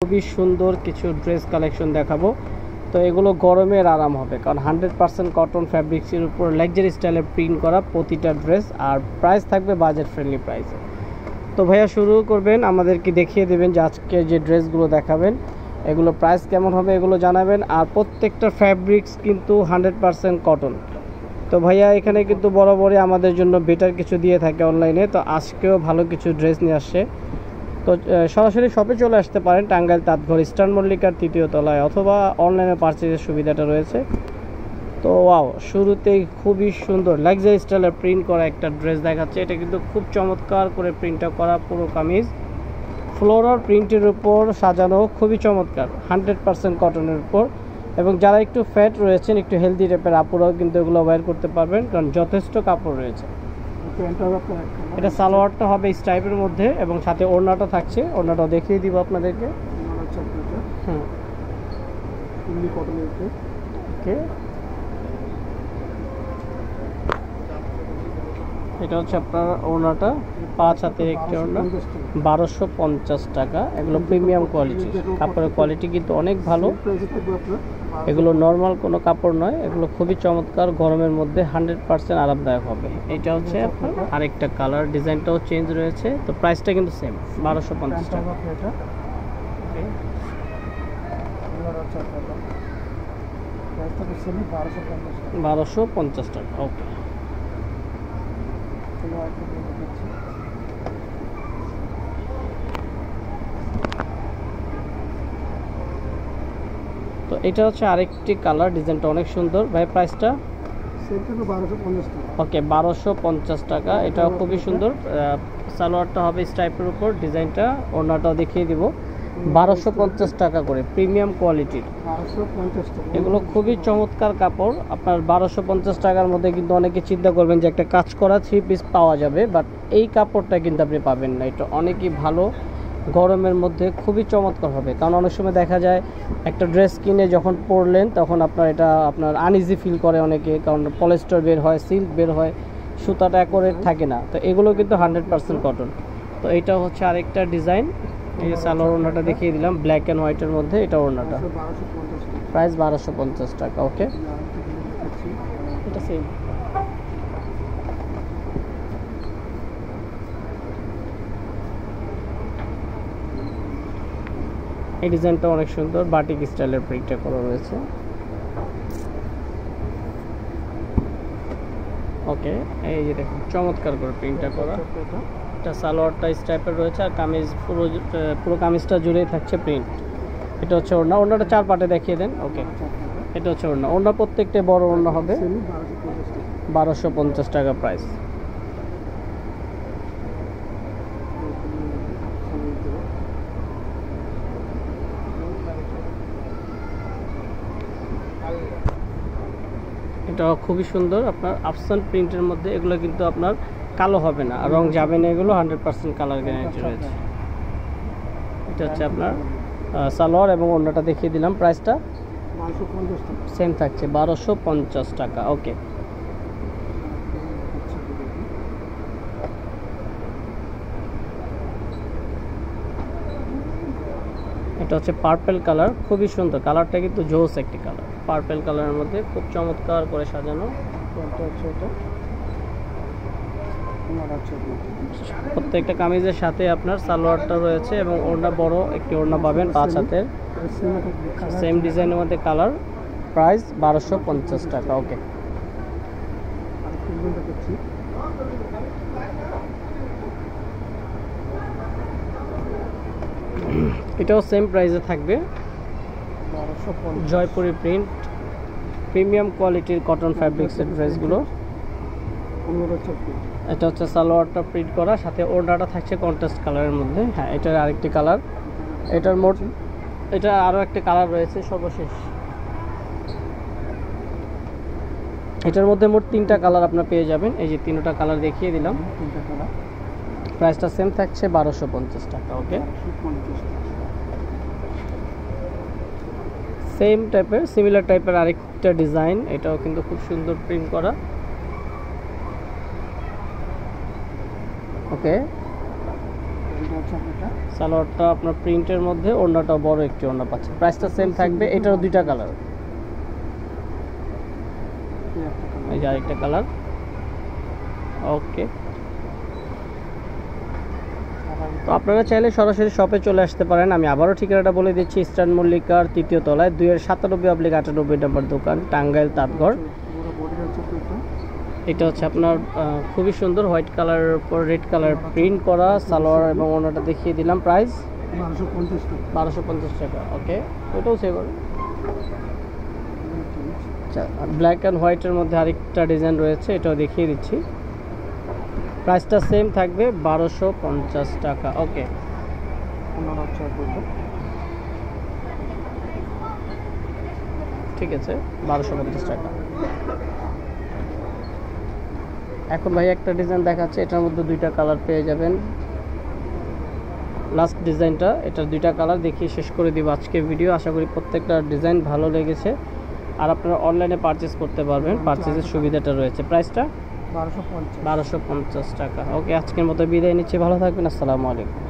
খুবই সুন্দর কিছু ড্রেস কালেকশন দেখাবো। তো এগুলো গরমের আরাম হবে, কারণ 100% কটন ফ্যাব্রিক্সের উপর লাক্সারি স্টাইলে প্রিন্ট করা প্রতিটা ড্রেস, আর প্রাইস থাকবে বাজেট ফ্রেন্ডলি প্রাইসে। তো ভাইয়া শুরু করবেন, আমাদেরকে দেখিয়ে দেবেন যে আজকে যে ড্রেসগুলো দেখাবেন এগুলো প্রাইস কেমন হবে এগুলো জানাবেন। আর প্রত্যেকটা ফ্যাব্রিক্স কিন্তু 100% কটন। তো ভাইয়া এখানে কিন্তু বরাবরই আমাদের জন্য বেটার কিছু দিয়ে থাকে অনলাইনে, তো আজকেও ভালো কিছু ড্রেস নিয়ে আসছে। তো সরাসরি শপে চলে আসতে পারেন, টাঙ্গাইল তাঁতঘর ইস্টার্ন মল্লিকার 3য় তলায়, অথবা অনলাইনে পারচেজের সুবিধাটা রয়েছে। তো ওয়াও, শুরুতেই খুবই সুন্দর লাক্সারি স্টাইলের প্রিন্ট করা একটা ড্রেস দেখাচ্ছে। এটা কিন্তু খুব চমৎকার করে প্রিন্টটা করা, পুরো কামিজ ফ্লোরাল প্রিন্টের উপর সাজানো, খুবই চমৎকার 100% কটনের উপর। এবং যারা একটু ফ্যাট রয়েছেন, একটু হেলদি টাইপের আপুরাও কিন্তু এগুলো ওয়্যার করতে পারবেন, কারণ যথেষ্ট কাপড় রয়েছে। এটা সালোয়ারটা হবে স্ট্রাইপের মধ্যে এবং সাথে ওড়নাটা থাকছে, ওড়নাটাও দেখিয়ে দিব আপনাদেরকে। ওকে, এটা হচ্ছে আপনার ওড়নাটা, 5 হাতের একটি ওড়না, 1250 টাকা। এগুলো প্রিমিয়াম কোয়ালিটি, কাপড়ের কোয়ালিটি কিন্তু অনেক ভালো, এগুলো নর্মাল কোনো কাপড় নয়, এগুলো খুবই চমৎকার, গরমের মধ্যে 100% আরামদায়ক হবে। এটা হচ্ছে আপনার আরেকটা কালার, ডিজাইনটাও চেঞ্জ রয়েছে। তো প্রাইসটা কিন্তু সেম, 1250 টাকা। 1250 টাকা। ওকে, তো এটা হচ্ছে আরেকটি কালার, ডিজাইনটা অনেক সুন্দর। ভাই প্রাইসটা? ওকে, 1250 টাকা। এটাও খুবই সুন্দর, সালোয়ারটা হবে স্ট্রাইপের উপর, ডিজাইনটা ওড়নাটাও দেখিয়ে দিব। 1250 টাকা করে, প্রিমিয়াম কোয়ালিটির। এগুলো খুবই চমৎকার কাপড়। আপনার 1250 টাকার মধ্যে কিন্তু অনেকে চিন্তা করবেন যে একটা কাজ করা 3 পিস পাওয়া যাবে, বাট এই কাপড়টা কিন্তু আপনি পাবেন না। এটা অনেকই ভালো, গরমের মধ্যে খুবই চমৎকার হবে। কারণ অনেক সময় দেখা যায় একটা ড্রেস কিনে যখন পরলেন তখন আপনার আনইজি ফিল করে অনেকে, কারণ পলিস্টার বের হয়, সিল্ক বের হয়, সুতাটা অ্যাকুরেট থাকে না। তো এগুলো কিন্তু 100% কটন। তো এইটা হচ্ছে আরেকটা ডিজাইন। এই সালোয়ার ওড়নাটা দেখিয়ে দিলাম, ব্ল্যাক অ্যান্ড হোয়াইটের মধ্যে। এটা ওড়নাটা, প্রাইস 1250 টাকা। ওকে, এটা সেম। এই ডিজাইনটা অনেক সুন্দর, বাটিক স্টাইলের প্রিন্টটা করা রয়েছে। ওকে, এই যে দেখুন চমৎকার করে প্রিন্টটা করা। এটা সালোয়ারটা স্টাইপের রয়েছে, আর কামিজ পুরো কামিজটা জুড়েই থাকছে প্রিন্ট। এটা হচ্ছে ওড়না, ওড়নাটা 4 পার্টে দেখিয়ে দেন। ওকে, এটা হচ্ছে ওড়না, ওড়না প্রত্যেকটা বড় ওড়না হবে, 1250 টাকা প্রাইস। এটা খুবই সুন্দর, আপনার আফসান প্রিন্টের মধ্যে। এগুলো কিন্তু আপনার কালো হবে না, রং যাবে না, এগুলো 100% কালার গ্যারান্টি রয়েছে। এটা হচ্ছে আপনার সালোয়ার এবং ওড়নাটা দেখিয়ে দিলাম। প্রাইসটা সেম থাকছে, 1250 টাকা। ওকে, এটা হচ্ছে পার্পল কালার, খুবই সুন্দর কালারটা, কিন্তু জোস একটি কালার, পার্পল কালারের মধ্যে খুব চমৎকার করে সাজানো। প্রত্যেকটা কামিজের সাথে আপনার সালোয়ারটা রয়েছে এবং ওড়না বড় একটি ওড়না পাবেন 5 হাতের, সেম ডিজাইনের মধ্যে কালার। প্রাইস 1250 টাকা। ওকে, এটাও সেম প্রাইসে থাকবে, জয়পুরি প্রিন্ট, প্রিমিয়াম কোয়ালিটির কটন ফ্যাব্রিক্সের ড্রেসগুলো। এটা হচ্ছে সালোয়ারটা প্রিন্ট করা, সাথে ওড়নাটা থাকছে কন্ট্রাস্ট কালারের মধ্যে। হ্যাঁ, এটার আরেকটি কালার, এটার মোট এটা আরও একটা কালার রয়েছে সর্বশেষ। এটার মধ্যে মোট 3টা কালার আপনার পেয়ে যাবেন। এই যে 3টা কালার দেখিয়ে দিলাম। প্রাইসটা সেম থাকছে, 1250 টাকা। ওকে, সেম টাইপের সিমিলার টাইপের আরেকটা ডিজাইন, এটাও কিন্তু খুব সুন্দর প্রিন্ট করা। ওকে, সালোয়ারটা আপনার প্রিন্টের মধ্যে, ওড়নাটাও বড় একটি ওড়না পাচ্ছেন। প্রাইসটা সেম থাকবে, এটারও দুইটা কালার, এই যে আরেকটা কালার। ওকে, তো আপনারা চাইলে সরাসরি শপে চলে আসতে পারেন। আমি আবারও ঠিকানাটা বলে দিচ্ছি, ইস্টার্ন মল্লিকার ৩য় তলায় ২-97/98 নম্বর দোকান, টাঙ্গাইল তাঁতঘর। এটা হচ্ছে আপনার খুবই সুন্দর হোয়াইট কালারের উপর রেড কালার প্রিন্ট করা সালোয়ার এবং ওনাটা দেখিয়ে দিলাম। প্রাইস 1250 টাকা। ওকে, ওটাও সেভ করুন। আচ্ছা, ব্ল্যাক অ্যান্ড হোয়াইটের মধ্যে আরেকটা ডিজাইন রয়েছে, এটাও দেখিয়ে দিচ্ছি। প্রাইসটা সেম থাকবে 1250 টাকা। ওকে, ঠিক আছে, 1250 টাকা। এখন ভাই একটা ডিজাইন দেখাচ্ছে, এটার মধ্যে দুইটা কালার পেয়ে যাবেন। লাস্ট ডিজাইনটা, এটার দুইটা কালার দেখিয়ে শেষ করে দিব আজকে ভিডিও। আশা করি প্রত্যেকটা ডিজাইন ভালো লেগেছে, আর আপনারা অনলাইনে পারচেস করতে পারবেন, পারচেসের সুবিধাটা রয়েছে। প্রাইসটা 1250 টাকা। ওকে, আজকের মতো বিদায় নিচ্ছি, ভালো থাকবেন, আসসালামু আলাইকুম।